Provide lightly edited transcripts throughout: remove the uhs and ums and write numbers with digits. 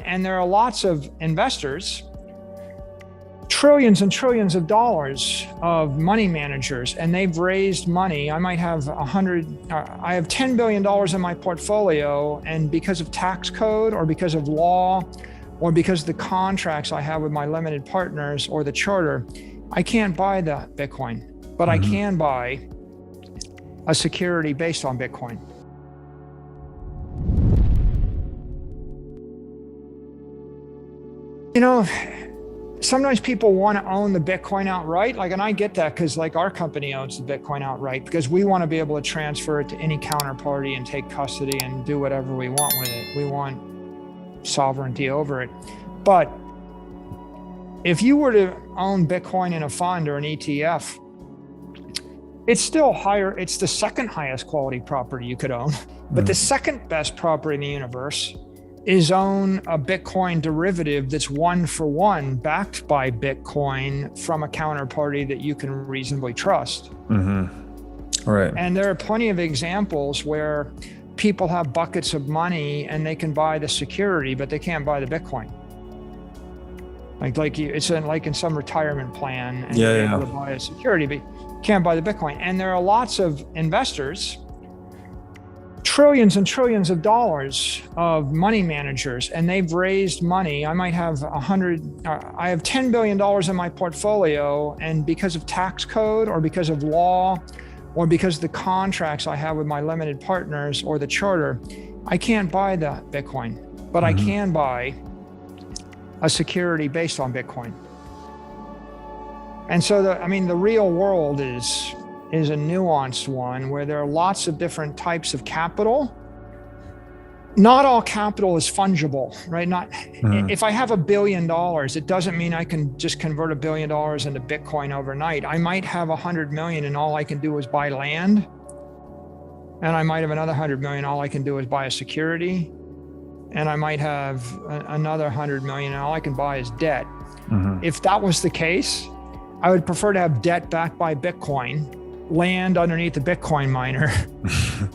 And there are lots of investors, trillions and trillions of dollars of money managers, and they've raised money. I might have I have $10 billion in my portfolio, and because of tax code or because of law or because of the contracts I have with my limited partners or the charter, I can't buy the Bitcoin, but I can buy a security based on Bitcoin. You know, sometimes people want to own the Bitcoin outright, and I get that because our company owns the Bitcoin outright because we want to be able to transfer it to any counterparty and take custody and do whatever we want with it. We want sovereignty over it. But if you were to own Bitcoin in a fund or an ETF, it's still higher. It's the second highest quality property you could own. But the second best property in the universe is own a Bitcoin derivative that's 1-for-1 backed by Bitcoin from a counterparty that you can reasonably trust. Right. And there are plenty of examples where people have buckets of money and they can buy the security, but they can't buy the Bitcoin. It's like in some retirement plan, and you're able to buy a security, but you can't buy the Bitcoin. And there are lots of investors, trillions and trillions of dollars of money managers, and they've raised money. I might have I have $10 billion in my portfolio, and because of tax code or because of law or because of the contracts I have with my limited partners or the charter, I can't buy the Bitcoin, but I can buy a security based on Bitcoin. And so the real world is a nuanced one where there are lots of different types of capital. Not all capital is fungible, right? If I have $1 billion, it doesn't mean I can just convert $1 billion into Bitcoin overnight. I might have 100 million and all I can do is buy land. And I might have another 100 million, all I can do is buy a security. And I might have another 100 million and all I can buy is debt. If that was the case, I would prefer to have debt backed by Bitcoin, land underneath the Bitcoin miner,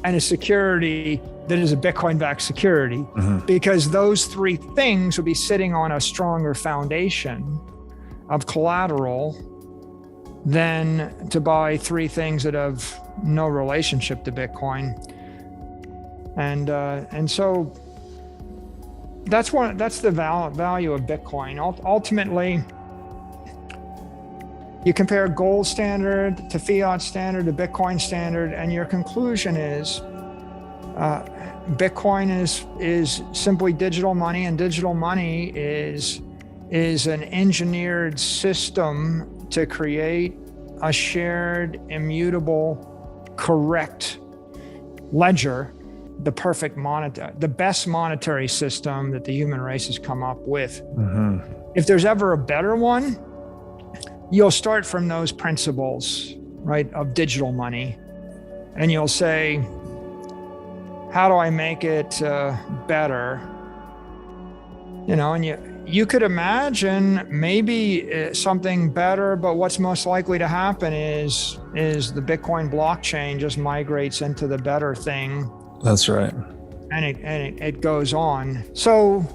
and a security that is a Bitcoin-backed security, because those three things would be sitting on a stronger foundation of collateral than to buy three things that have no relationship to Bitcoin. And so that's the value of Bitcoin. Ultimately, you compare gold standard to fiat standard to Bitcoin standard, and your conclusion is Bitcoin is simply digital money, and digital money is an engineered system to create a shared, immutable, correct ledger, the perfect the best monetary system that the human race has come up with. If there's ever a better one, you'll start from those principles, right, of digital money, and you'll say, how do I make it better? And you could imagine maybe something better, but what's most likely to happen is the Bitcoin blockchain just migrates into the better thing. That's right. And it goes on. So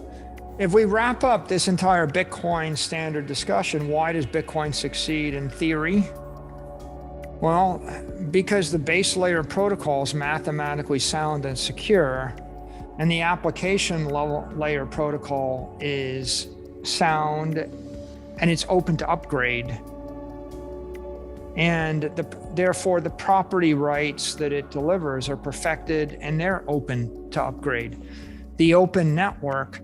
if we wrap up this entire Bitcoin standard discussion, why does Bitcoin succeed in theory? Well, because the base layer protocol is mathematically sound and secure, and the application level layer protocol is sound and it's open to upgrade. And therefore, the property rights that it delivers are perfected and they're open to upgrade. The open network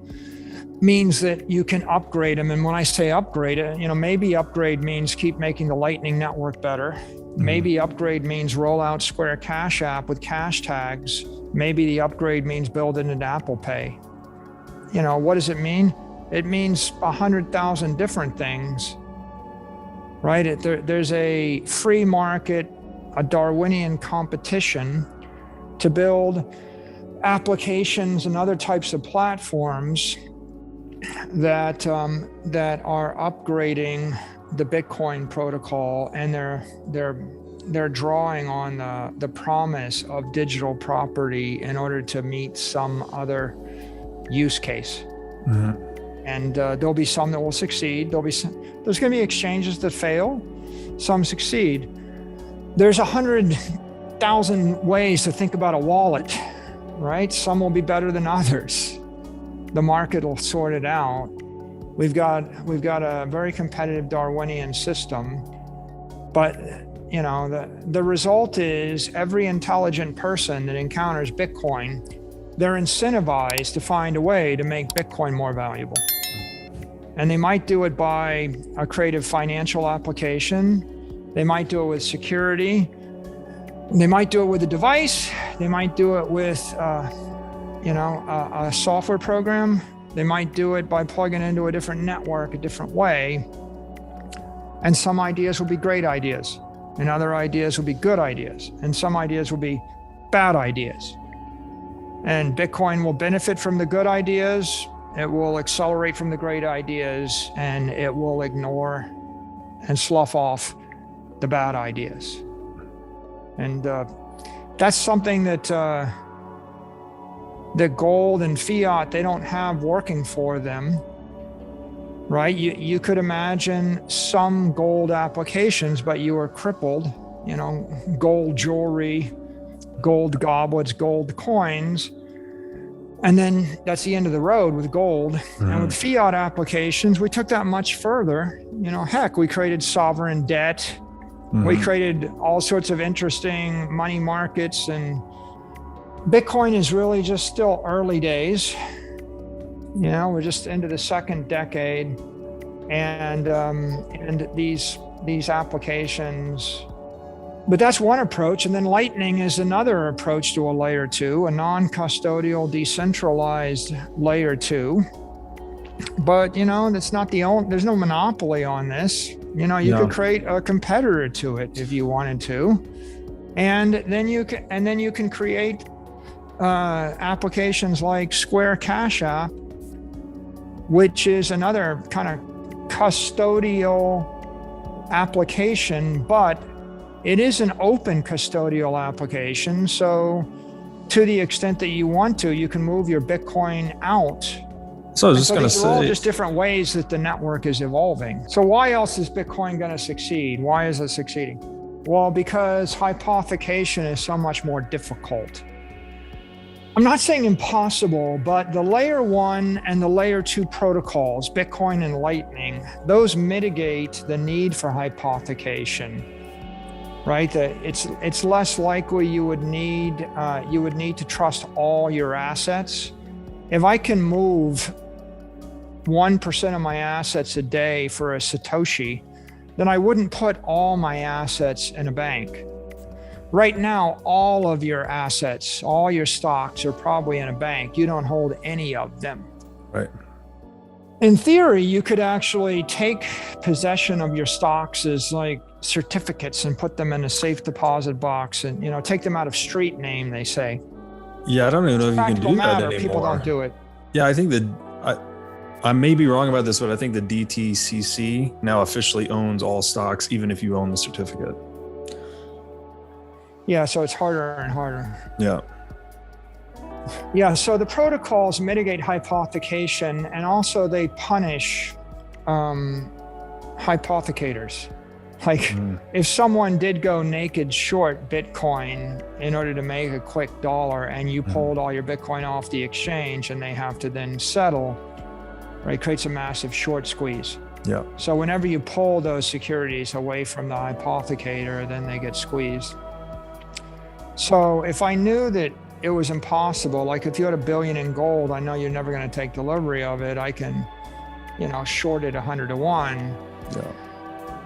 means that you can upgrade them. And when I say upgrade, maybe upgrade means keep making the Lightning Network better. Maybe upgrade means roll out Square Cash App with cash tags. Maybe the upgrade means build it into Apple Pay. What does it mean? It means 100,000 different things, right? There's a free market, a Darwinian competition to build applications and other types of platforms that are upgrading the Bitcoin protocol, and they're drawing on the promise of digital property in order to meet some other use case. And there'll be some that will succeed. There's going to be exchanges that fail, some succeed. There's 100,000 ways to think about a wallet, right? Some will be better than others. The market will sort it out. We've got a very competitive Darwinian system, but the result is every intelligent person that encounters Bitcoin, they're incentivized to find a way to make Bitcoin more valuable. And they might do it by a creative financial application. They might do it with security. They might do it with a device. They might do it with, a software program. They might do it by plugging into a different network, a different way. And some ideas will be great ideas, and other ideas will be good ideas, and some ideas will be bad ideas. And Bitcoin will benefit from the good ideas. It will accelerate from the great ideas, and it will ignore and slough off the bad ideas. And that's something that gold and fiat, they don't have working for them, right? You could imagine some gold applications, but you are crippled, gold jewelry, gold goblets, gold coins. And then that's the end of the road with gold. And with fiat applications, we took that much further. Heck, we created sovereign debt. We created all sorts of interesting money markets, and Bitcoin is really just still early days. We're just into the second decade, and these applications. But that's one approach, and then Lightning is another approach to a layer 2, a non-custodial, decentralized layer 2. But that's not the only. There's no monopoly on this. You could create a competitor to it if you wanted to, and then you can create applications like Square Cash App, which is another kind of custodial application, but it is an open custodial application. So to the extent that you want to, you can move your Bitcoin out. So I was just going to these are all say, just different ways that the network is evolving. So why else is Bitcoin going to succeed? Why is it succeeding? Well, because hypothecation is so much more difficult. I'm not saying impossible, but the layer 1 and the layer 2 protocols, Bitcoin and Lightning, those mitigate the need for hypothecation, right? It's less likely you would need to trust all your assets. If I can move 1% of my assets a day for a Satoshi, then I wouldn't put all my assets in a bank. Right now, all of your assets, all your stocks are probably in a bank. You don't hold any of them. right. In theory, you could actually take possession of your stocks as like certificates and put them in a safe deposit box and, take them out of street name, they say. Yeah, I don't even know if you can do that anymore. People don't do it. Yeah, I think I may be wrong about this, but I think the DTCC now officially owns all stocks, even if you own the certificate. Yeah, so it's harder and harder. Yeah. Yeah, so the protocols mitigate hypothecation, and also they punish hypothecators. Like if someone did go naked short Bitcoin in order to make a quick dollar, and you pulled all your Bitcoin off the exchange and they have to then settle, right, it creates a massive short squeeze. Yeah. So whenever you pull those securities away from the hypothecator, then they get squeezed. So if I knew that it was impossible, like if you had $1 billion in gold, I know you're never going to take delivery of it. I can, short it 100 to 1. Yeah.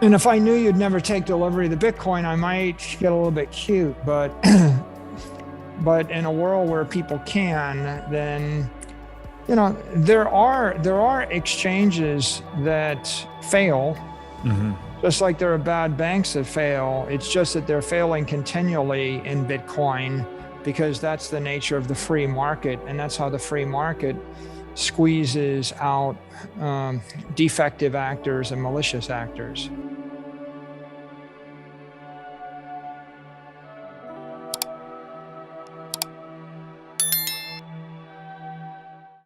And if I knew you'd never take delivery of the Bitcoin, I might get a little bit cute, but in a world where people can, then, there are exchanges that fail, just like there are bad banks that fail. It's just that they're failing continually in Bitcoin because that's the nature of the free market, and that's how the free market squeezes out defective actors and malicious actors.